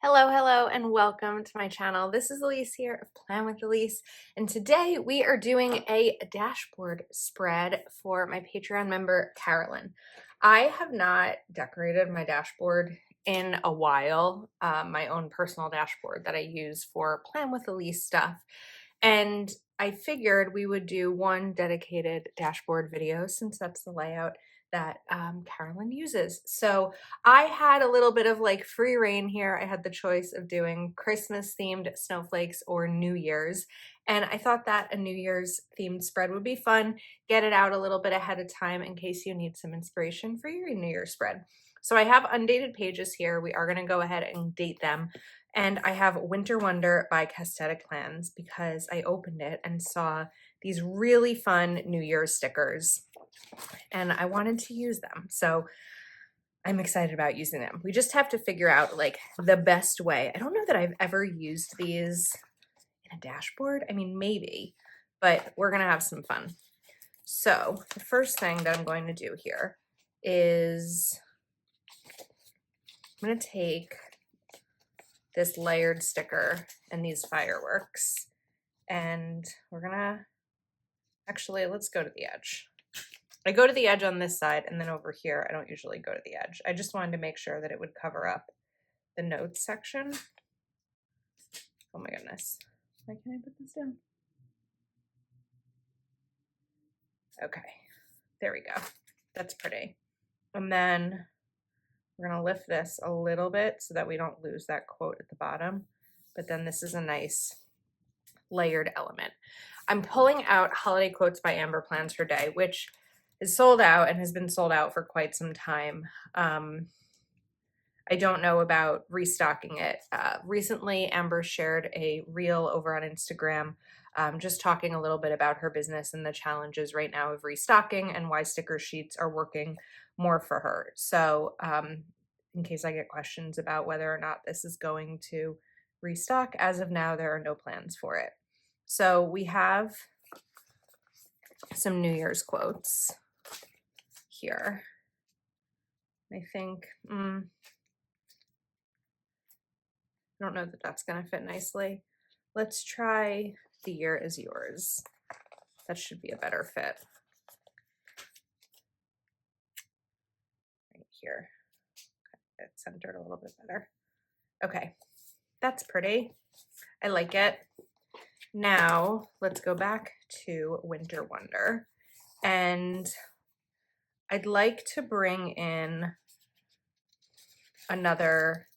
Hello, hello, and welcome to my channel. This is Elise here of Plan with Elise, and today we are doing a dashboard spread for my Patreon member, Carolyn. I have not decorated my dashboard in a while, my own personal dashboard that I use for Plan with Elise stuff, and I figured we would do one dedicated dashboard video since that's the layout that Carolyn uses. So I had a little bit of like free reign here. I had the choice of doing Christmas themed snowflakes or New Year's. And I thought that a New Year's themed spread would be fun. Get it out a little bit ahead of time in case you need some inspiration for your New Year's spread. So I have undated pages here. We are going to go ahead and date them. And I have Winter Wonder by Castetic Plans because I opened it and saw these really fun New Year's stickers and I wanted to use them. So I'm excited about using them. We just have to figure out like the best way. I don't know that I've ever used these in a dashboard. I mean, maybe, but we're gonna have some fun. So the first thing that I'm going to do here is I'm gonna take this layered sticker and these fireworks, and we're gonna, actually, let's go to the edge. I go to the edge on this side, and then over here, I don't usually go to the edge. I just wanted to make sure that it would cover up the notes section. Oh my goodness. Why can't I put this down? Okay, there we go. That's pretty. And then we're gonna lift this a little bit so that we don't lose that quote at the bottom. But then this is a nice layered element. I'm pulling out Holiday Quotes by Amber Plans Her Day, which is sold out and has been sold out for quite some time. I don't know about restocking it. Recently, Amber shared a reel over on Instagram just talking a little bit about her business and the challenges right now of restocking and why sticker sheets are working more for her. So in case I get questions about whether or not this is going to restock, as of now, there are no plans for it. So we have some New Year's quotes here. I think, I don't know that that's going to fit nicely. Let's try The Year Is Yours. That should be a better fit. Right here. Okay, it's centered a little bit better. Okay, that's pretty. I like it. Now, let's go back to Winter Wonder. And I'd like to bring in another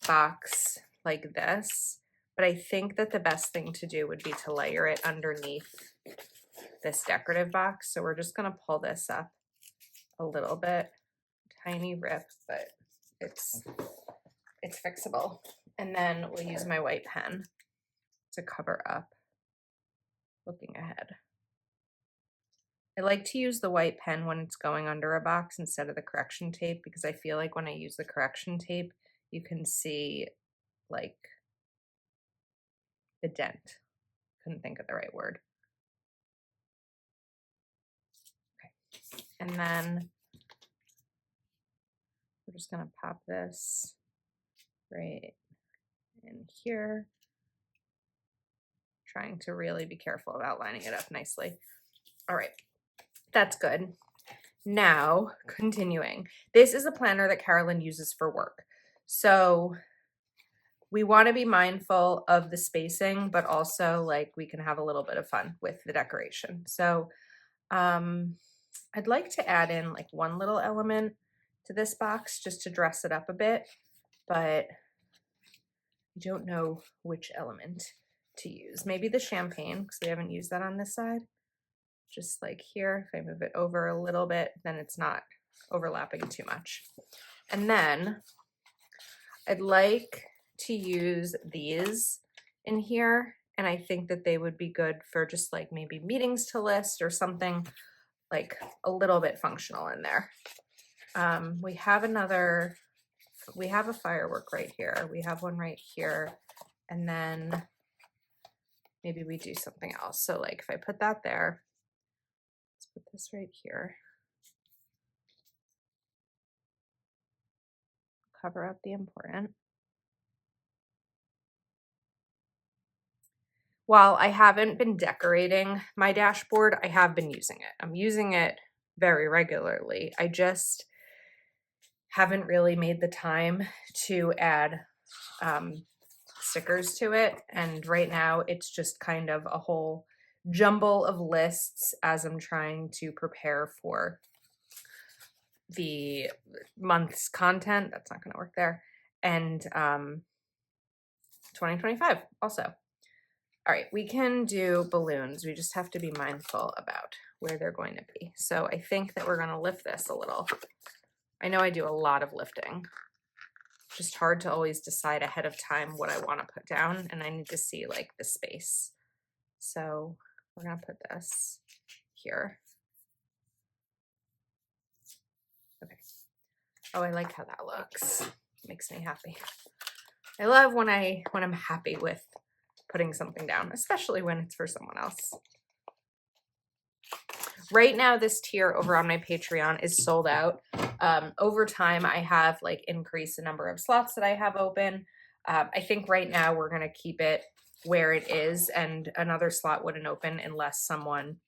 box like this, but I think that the best thing to do would be to layer it underneath this decorative box. So we're just going to pull this up a little bit, tiny rip, but it's fixable. And then we'll use my white pen to cover up looking ahead. I like to use the white pen when it's going under a box instead of the correction tape, because I feel like when I use the correction tape, you can see like the dent. Couldn't think of the right word. Okay. And then we're just gonna pop this right in here, trying to really be careful about lining it up nicely. All right, that's good. Now, continuing. This is a planner that Carolyn uses for work. So we want to be mindful of the spacing, but also like we can have a little bit of fun with the decoration. So I'd like to add in like one little element to this box just to dress it up a bit, but I don't know which element to use. Maybe the champagne, because we haven't used that on this side. Just like here, if I move it over a little bit, then it's not overlapping too much. And then I'd like to use these in here, and I think that they would be good for just like maybe meetings to list or something like a little bit functional in there. We have a firework right here. We have one right here, and then maybe we do something else. So like if I put that there, let's put this right here. Cover up the important. while I haven't been decorating my dashboard, I have been using it. I'm using it very regularly. I just haven't really made the time to add stickers to it. And right now it's just kind of a whole jumble of lists as I'm trying to prepare for the month's content. That's not going to work there. And 2025 also. All right, we can do balloons. We just have to be mindful about where they're going to be. So I think that we're going to lift this a little. I know I do a lot of lifting. Just hard to always decide ahead of time what I want to put down, and I need to see like the space. So we're going to put this here. Okay. Oh, I like how that looks. Makes me happy. I love when I'm happy with putting something down, especially when it's for someone else. Right now, this tier over on my Patreon is sold out. Over time, I have like increased the number of slots that I have open. I think right now we're going to keep it where it is, and another slot wouldn't open unless someone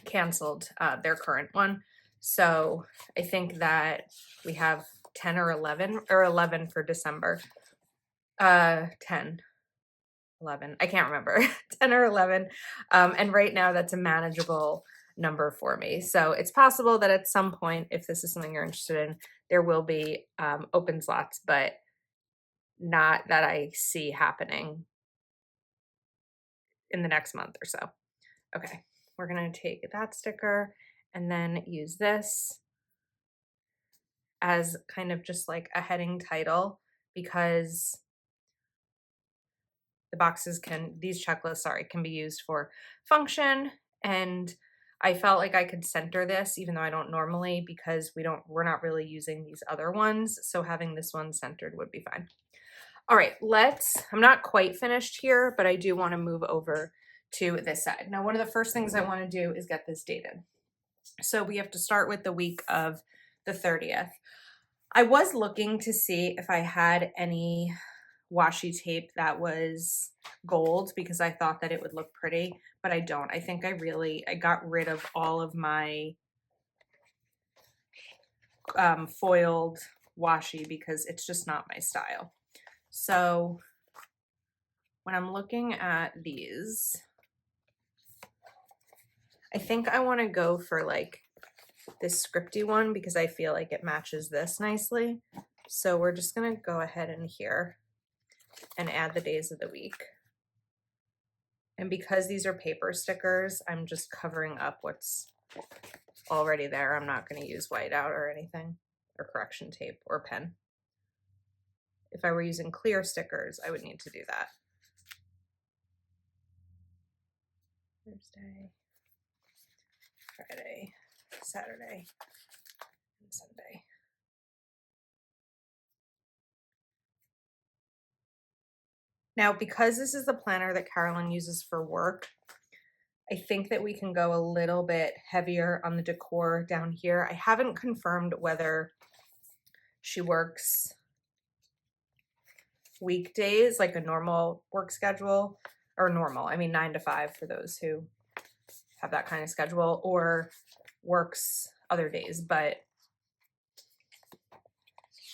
canceled their current one. So I think that we have 10 or 11 for December. 10. 11. I can't remember. 10 or 11. And right now that's a manageable number for me. So it's possible that at some point, if this is something you're interested in, there will be open slots, but not that I see happening in the next month or so. Okay, we're going to take that sticker and then use this as kind of just like a heading title, because the boxes these checklists, can be used for function. And I felt like I could center this, even though I don't normally, because we're not really using these other ones. So having this one centered would be fine. All right, I'm not quite finished here, but I do want to move over to this side. Now, one of the first things I want to do is get this dated. So we have to start with the week of the 30th. I was looking to see if I had any washi tape that was gold, because I thought that it would look pretty, but I don't. I think I got rid of all of my foiled washi because it's just not my style. So when I'm looking at these, I think I want to go for like this scripty one because I feel like it matches this nicely. So we're just going to go ahead in here and add the days of the week. And because these are paper stickers, I'm just covering up what's already there. I'm not going to use whiteout or anything, or correction tape or pen. If I were using clear stickers, I would need to do that. Thursday, Friday, Saturday, and Sunday. Now, because this is the planner that Carolyn uses for work, I think that we can go a little bit heavier on the decor down here. I haven't confirmed whether she works weekdays, like a normal work schedule, or normal, I mean 9 to 5 for those who have that kind of schedule, or works other days, but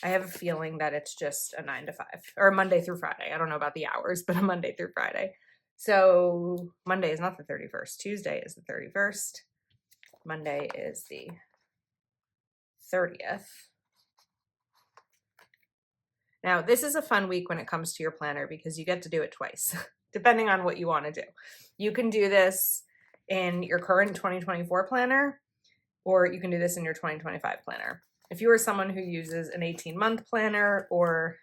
I have a feeling that it's just a 9 to 5 or Monday through Friday. I don't know about the hours, but a Monday through Friday. So Monday is not the 31st. Tuesday is the 31st. Monday is the 30th. Now, this is a fun week when it comes to your planner because you get to do it twice, depending on what you want to do. You can do this in your current 2024 planner, or you can do this in your 2025 planner. If you are someone who uses an 18-month planner or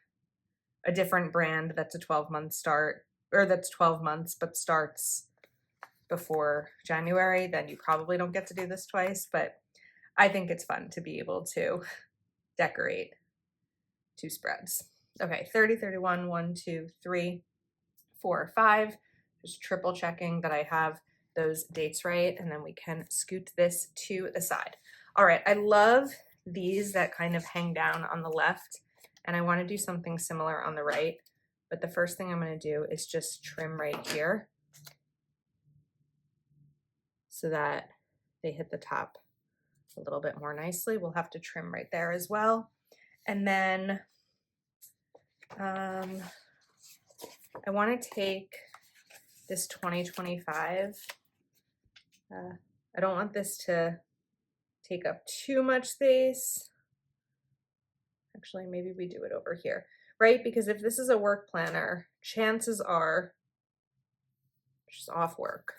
a different brand that's a 12-month start, or that's 12 months but starts before January, then you probably don't get to do this twice, but I think it's fun to be able to decorate 2 spreads. Okay, 30, 31, 1, 2, 3, 4, 5. Just triple checking that I have those dates right, and then we can scoot this to the side. All right, I love these that kind of hang down on the left, and I want to do something similar on the right, but the first thing I'm going to do is just trim right here so that they hit the top a little bit more nicely. We'll have to trim right there as well. And then I want to take this 2025. I don't want this to take up too much space. Actually, maybe we do it over here, right? Because if this is a work planner, chances are she's off work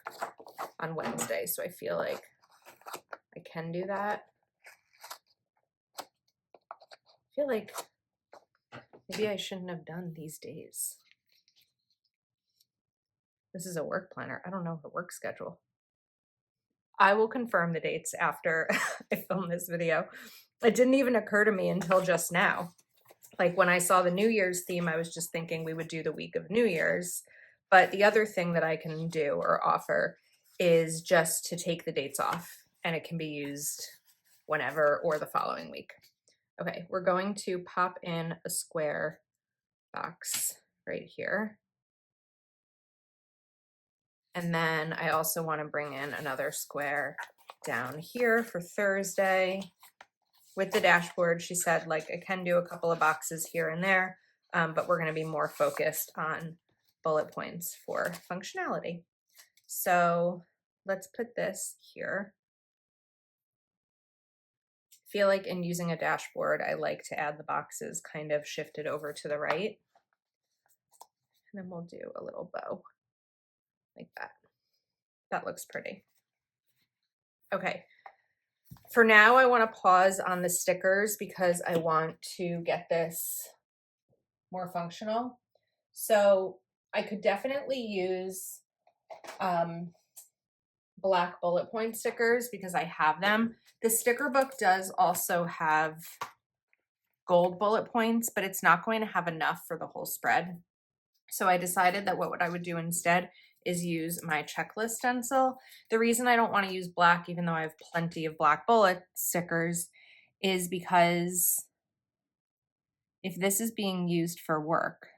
on Wednesday. So I feel like I can do that. I feel like maybe I shouldn't have done these days. This is a work planner. I don't know her work schedule. I will confirm the dates after I film this video. It didn't even occur to me until just now. Like when I saw the New Year's theme, I was just thinking we would do the week of New Year's. But the other thing that I can do or offer is just to take the dates off, and it can be used whenever or the following week. Okay, we're going to pop in a square box right here. And then I also want to bring in another square down here for Thursday. With the dashboard, she said, like, I can do a couple of boxes here and there, but we're going to be more focused on bullet points for functionality. So let's put this here. I feel like in using a dashboard, I like to add the boxes kind of shifted over to the right. And then we'll do a little bow like that. That looks pretty. Okay. For now, I want to pause on the stickers because I want to get this more functional. So I could definitely use black bullet point stickers because I have them. The sticker book does also have gold bullet points, but it's not going to have enough for the whole spread. So I decided that what I would do instead is use my checklist stencil. The reason I don't want to use black, even though I have plenty of black bullet stickers, is because if this is being used for work,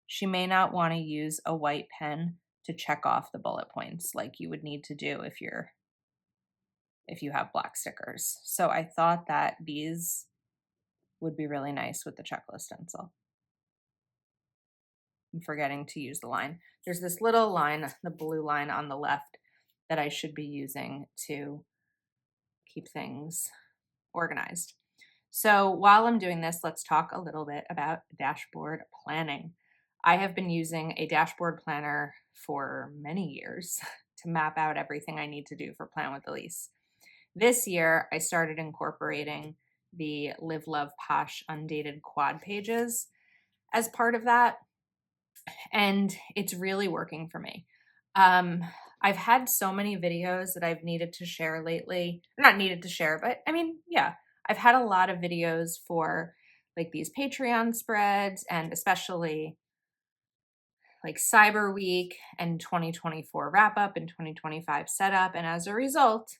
she may not want to use a white pen to check off the bullet points like you would need to do if you have black stickers. So I thought that these would be really nice with the checklist stencil. I'm forgetting to use the line. There's this little line, the blue line on the left, that I should be using to keep things organized. So while I'm doing this, let's talk a little bit about dashboard planning. I have been using a dashboard planner for many years to map out everything I need to do for Plan with Elise. This year, I started incorporating the Live, Love, Posh undated quad pages as part of that. And it's really working for me. I've had so many videos that I've needed to share lately. Not needed to share, but I mean, yeah, I've had a lot of videos for like these Patreon spreads and especially like Cyber Week and 2024 wrap up and 2025 setup. And as a result,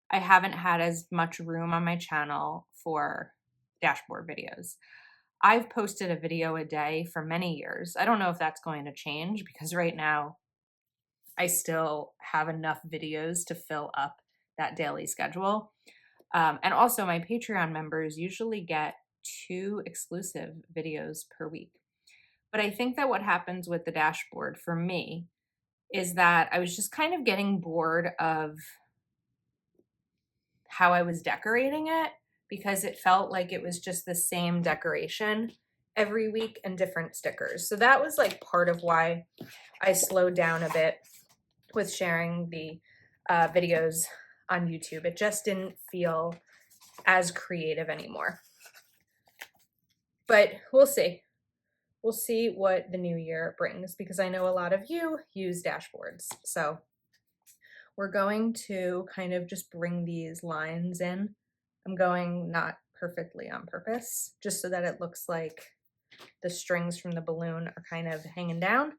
I haven't had as much room on my channel for dashboard videos. I've posted a video a day for many years. I don't know if that's going to change because right now I still have enough videos to fill up that daily schedule. And also my Patreon members usually get 2 exclusive videos per week. But I think that what happens with the dashboard for me is that I was just kind of getting bored of how I was decorating it because it felt like it was just the same decoration every week and different stickers. So that was like part of why I slowed down a bit with sharing the videos on YouTube. It just didn't feel as creative anymore. But we'll see. We'll see what the new year brings because I know a lot of you use dashboards. So we're going to kind of just bring these lines in. I'm going not perfectly on purpose, just so that it looks like the strings from the balloon are kind of hanging down.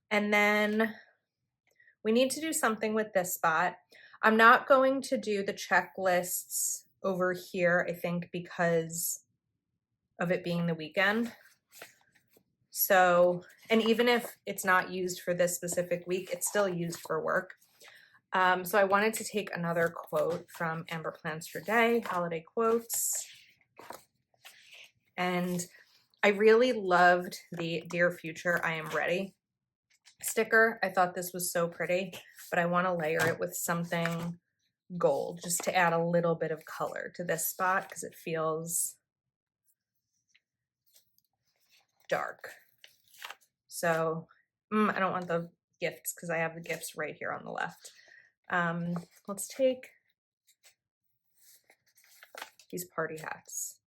And then we need to do something with this spot. I'm not going to do the checklists over here, I think, because of it being the weekend. So And even if it's not used for this specific week, it's still used for work. So I wanted to take another quote from Amber Plans Her Day, holiday quotes. And I really loved the Dear Future, I Am Ready sticker. I thought this was so pretty, but I want to layer it with something gold just to add a little bit of color to this spot because it feels dark. So I don't want the gifts because I have the gifts right here on the left. Let's take these party hats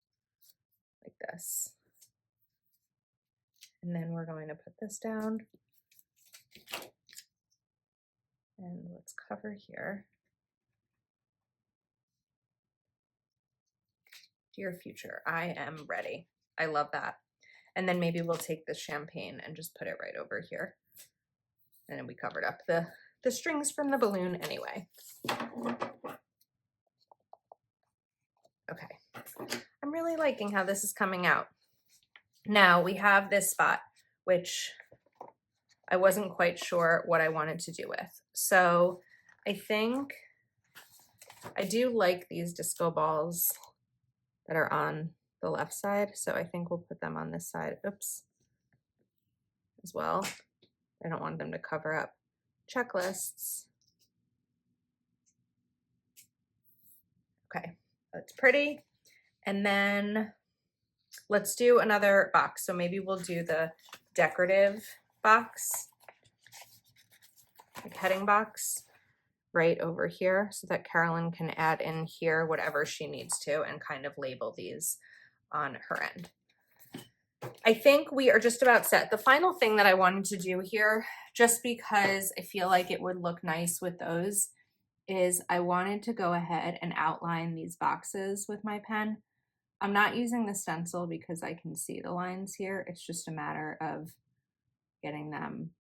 like this. And then we're going to put this down. And let's cover here. Dear Future, I am ready. I love that. And then maybe we'll take this champagne and just put it right over here. And then we covered up the strings from the balloon anyway. Okay. I'm really liking how this is coming out. Now we have this spot, which I wasn't quite sure what I wanted to do with. So I think I do like these disco balls that are on the left side. So I think we'll put them on this side, oops, as well. I don't want them to cover up checklists. Okay, that's pretty. And then let's do another box. So maybe we'll do the decorative box, like heading box right over here so that Carolyn can add in here whatever she needs to and kind of label these on her end. I think we are just about set. The final thing that I wanted to do here, just because I feel like it would look nice with those, is I wanted to go ahead and outline these boxes with my pen. I'm not using the stencil because I can see the lines here. It's just a matter of getting them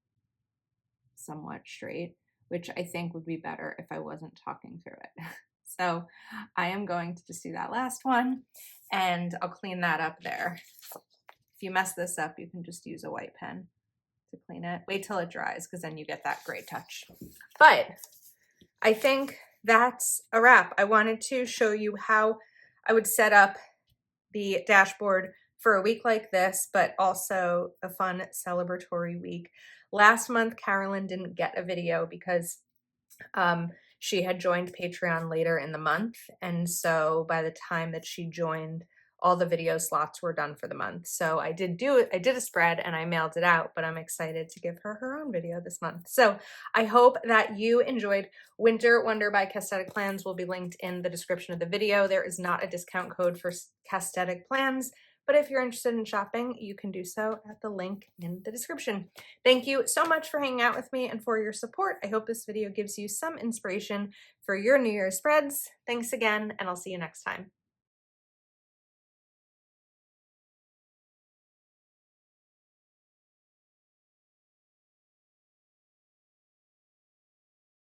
somewhat straight, which I think would be better if I wasn't talking through it. So I am going to just do that last one and I'll clean that up there. If you mess this up, you can just use a white pen to clean it. Wait till it dries because then you get that gray touch. But I think that's a wrap. I wanted to show you how I would set up the dashboard for a week like this, but also a fun celebratory week. Last month, Carolyn didn't get a video because she had joined Patreon later in the month. And so by the time that she joined, all the video slots were done for the month. So I did a spread and I mailed it out, but I'm excited to give her her own video this month. So I hope that you enjoyed. Winter Wonder by Castetic Plans will be linked in the description of the video. There is not a discount code for Castetic Plans, but if you're interested in shopping, you can do so at the link in the description. Thank you so much for hanging out with me and for your support. I hope this video gives you some inspiration for your New Year's spreads. Thanks again, and I'll see you next time.